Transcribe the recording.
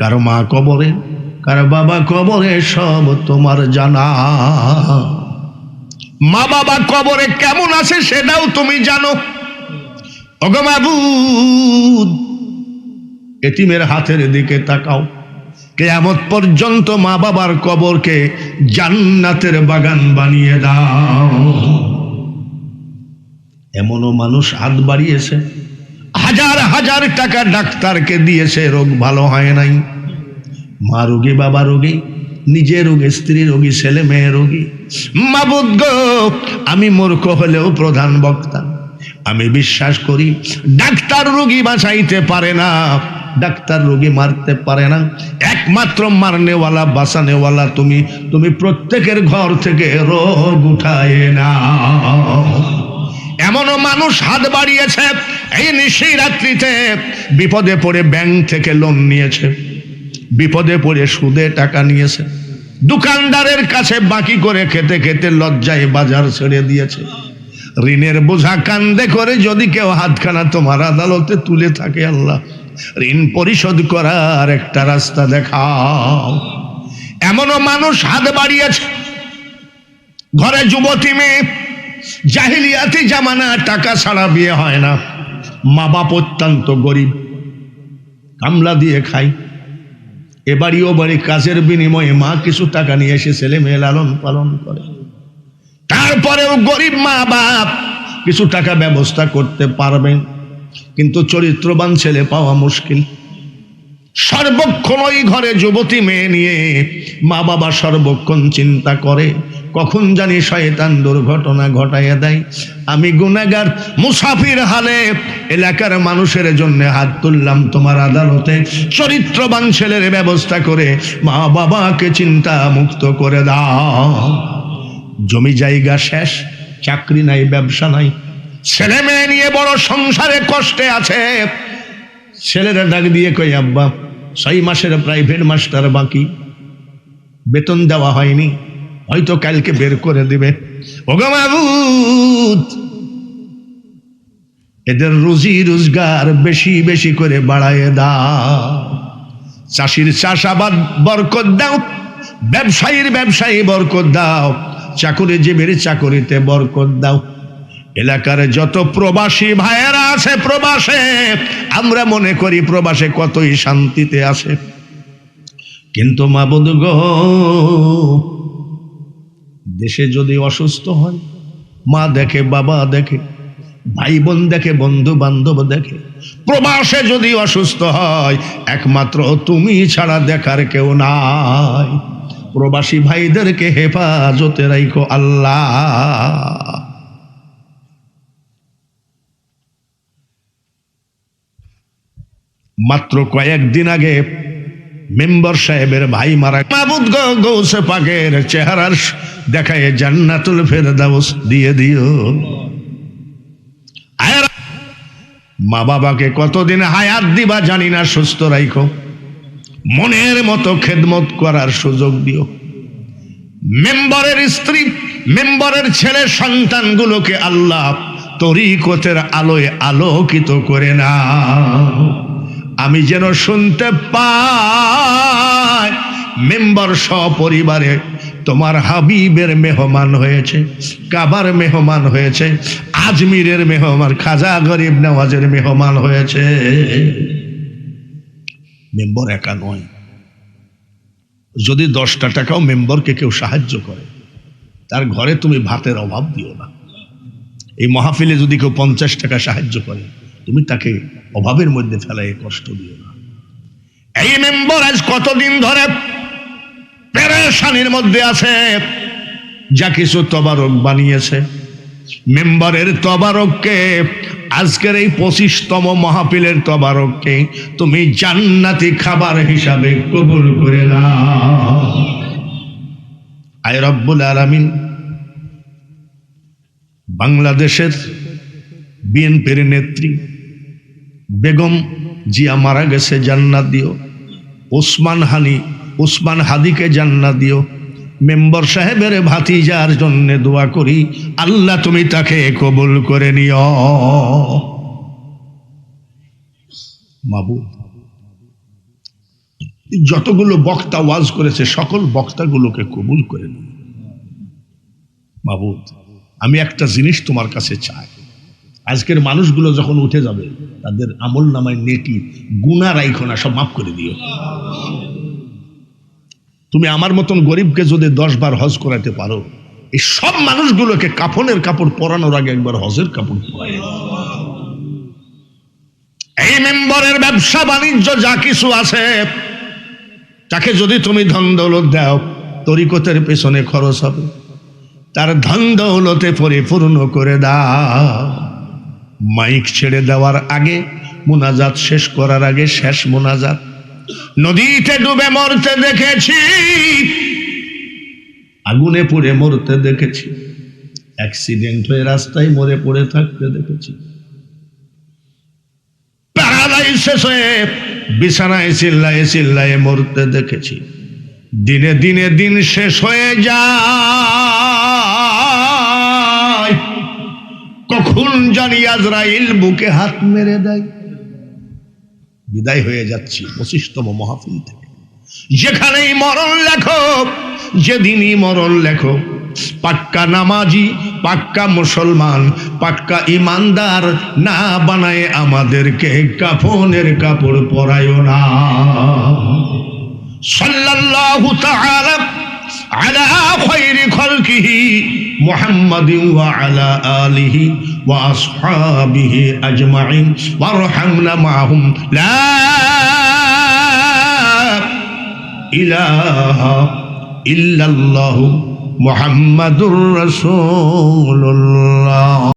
কারো মা কবরে, কারো বাবা কবরে, সব তোমার জানা। মা বাবা কবরে কেমন আছে সেটাও তুমি জানো। ওগো মাবুদ, এতিমের হাতের দিকে তাকাও, কিয়ামত পর্যন্ত মা বাবার কবরকে জান্নাতের বাগান বানিয়ে দাও। এমনও মানুষ হাত বাড়িয়েছে, হাজার হাজার টাকা ডাক্তারকে দিয়েছে, রোগ ভালো হয় নাই। মা রোগী, বাবা রোগী, নিজে রোগী, স্ত্রী রোগী, ছেলে মেয়ে রোগী। মাবুদ গো, আমি মূর্খ হলেও প্রধান বক্তা, আমি বিশ্বাস করি ডাক্তার রোগী বাঁচাইতে পারে না, ডাক্তার রোগী মারতে পারে না, একমাত্র মারনেওয়ালা বাঁচানেওয়ালা তুমি। তুমি প্রত্যেকের ঘর থেকে রোগ উঠায় না। এমনও মানুষ হাত বাড়িয়েছে এই নিশি রাত্রিতে, বিপদে পড়ে ব্যাংক থেকে লোন নিয়েছে, বিপদে পড়ে সুদে টাকা নিয়েছে, দোকানদারের কাছে বাকি করে খেতে খেতে লজ্জায় বাজার ছেড়ে দিয়েছে। ঋণের বোঝা কান্দে করে যদি কেউ হাতখানা তোমার আদালতে তুলে থাকে, আল্লাহ ঋণ পরিশোধ করার একটা রাস্তা দেখাও। এমনও মানুষ হাত বাড়িয়েছে, ঘরে যুবতী মেয়ে, জাহিলিয়াতি জামানা, টাকা ছাড়া বিয়ে হয় না, মা বাপ অত্যন্ত গরিব, কামলা দিয়ে খায়, এ বাড়ি ও বাড়ি কাজের বিনিময়ে মা কিছু টাকা নিয়ে এসে ছেলে মেয়ে লালন পালন করে। তারপরেও গরিব মা বাপ কিছু টাকা ব্যবস্থা করতে পারবেন, কিন্তু চরিত্রবান ছেলে পাওয়া মুশকিল। সর্বক্ষণ ওই ঘরে যুবতী মেয়ে নিয়ে মা বাবা সর্বক্ষণ চিন্তা করে, কখন জানি শয়তান দুর্ঘটনা ঘটাইয়া দেয়। আমি গুনাহগার মুসাফির হালে এলাকার মানুষের জন্য হাত তুললাম তোমার আদালতে, চরিত্রবান ছেলের ব্যবস্থা করে মা বাবাকে চিন্তা মুক্ত করে দাও। জমি জায়গা শেষ, চাকরি নাই, ব্যবসা নাই, ছেলে মেয়ে নিয়ে বড় সংসারে কষ্টে আছে। ছেলেরা ডাক দিয়ে কই, আব্বা 6 মাসের প্রাইভেট মাস্টার বাকি, বেতন দেওয়া হয়নি, হয়তো কালকে বের করে দিবে। ওগো মাবুদ, এদের রুজি রোজগার বেশি বেশি করে বাড়ায় দাও। চাষির চাষাবাদ বরকত দাও, ব্যবসায়ীর ব্যবসায়ী বরকত দাও, চাকরিজীবীর চাকরিতে বরকত দাও। এলাকার যত প্রবাসী ভাইয়েরা আছে প্রবাসে, আমরা মনে করি প্রবাসে কতই শান্তিতে আছে, কিন্তু মাবুদ গো, দেশে যদি অসুস্থ হয়, মা দেখে, বাবা দেখে, ভাই বোন দেখে, বন্ধু বান্ধব দেখে, প্রবাসে যদি অসুস্থ হয় একমাত্র তুমি ছাড়া দেখার কেউ নাই। প্রবাসী ভাইদেরকে হেফাজতে রাখো আল্লাহ। মাত্র কয়েকদিন আগে মেম্বার সাহেবের ভাই মারা, মাবুদ গো, গৌসে পাকের চেহারার দেখায় জান্নাতুল ফেরদাউস দিয়ে দিও। মা বাবাকে কতদিন হায়াত দিবা জানি না, সুস্থ রাখো, মনের মতো খেদমত করার সুযোগ দিও। মেম্বারের স্ত্রী, মেম্বারের ছেলে সন্তানগুলোকে আল্লাহ তরিকতের আলোয় আলোকিত করে না। আমি যেন শুনতে পাই মেম্বার সপরিবারে তোমার হাবিবের মেহমান হয়েছে, কাবার মেহমান হয়েছে, আজমিরের মেহমান, খাজা গরিব নওয়াজের মেহমান হয়েছে। মেম্বার একা নয়, যদি 10টা টাকাও মেম্বারকে কেউ সাহায্য করে, তার ঘরে তুমি ভাতের অভাব দিও না। এই মাহফিলে যদি কেউ 50 টাকা সাহায্য করে, তুমি তাকে অভাবের মধ্যে ফেলায় কষ্ট দিও না। এই মেম্বার আজ কতদিন ধরে পেরেশানির মধ্যে আছে, যা কিছু তবারক বানিয়েছে, মেম্বারের তবারককে, আজকের এই 25তম মাহফিলের তবারককে তুমি জান্নাতি খাবার হিসাবে কবুল করে নাও। আয় রব্বুল আলামিন, বাংলাদেশের বিএনপির নেত্রী বেগম জিয়া মারা গেছে, জান্নাত দিও। উসমান হাদিকে জান্নাত দিও। মেম্বার সাহেবের ভাতিজার জন্য দোয়া করি, আল্লাহ তুমি তাকে কবুল করে নিও। মাবুদ, যতগুলো বক্তা ওয়াজ করেছে সকল বক্তাগুলোকে কবুল করে নিন মাবুদ। আমি একটা জিনিস তোমার কাছে চাই, আজকের মানুষগুলো যখন উঠে যাবে তাদের আমল নামায় নেটি গুনাহ রাইখো না, সব মাফ করে দিও। তুমি আমার মতন গরিবকে যদি 10 বার হজ করাতে পারো, এই সব মানুষগুলোকে কাফনের কাপড় পরানোর আগে একবার হজের কাপড় পরাই। এই মেম্বরের ব্যবসা বাণিজ্য যা কিছু আছে তাকে যদি তুমি ধন দৌলত দাও, তরিকতের পেছনে খরচ হবে, তার ধন দৌলতে পরিপূর্ণ করে দাও। মাইক ছেড়ে দেওয়ার আগে, মুনাজাত শেষ করার আগে শেষ মুনাজাত। নদীতে ডুবে মরতে দেখেছি, আগুনে পুড়ে মরতে দেখেছি, অ্যাক্সিডেন্ট হয়ে রাস্তায় মরে পড়ে থাকতে দেখেছি, প্যারালাইসিস হয়ে বিছানায় চিল্লায়ে চিল্লায়ে মরতে দেখেছি। দিনে দিনে দিন শেষ হয়ে যায়, কখন জানি আজরাইল বুকে হাত মেরে দেয়। বিদায় হয়ে যাচ্ছি 25তম মাহফিল থেকে। যেখানেই মরণ লেখো, যেদিনই মরণ লেখো, পাক্কা নামাজি, পাক্কা মুসলমান, পাক্কা ইমানদার না বানায় আমাদেরকে কাফনের কাপড় পরায়ো না। সাল্লাল্লাহু তাআলা আলা খায়রি খালকিহি মুহাম্মাদিন ওয়া আলা আলিহি ওয়া আসহাবিহি আজমাইন ওয়ারহামনা মাহুম লা ইলাহা ইল্লাল্লাহু মুহাম্মাদুর রাসূলুল্লাহ।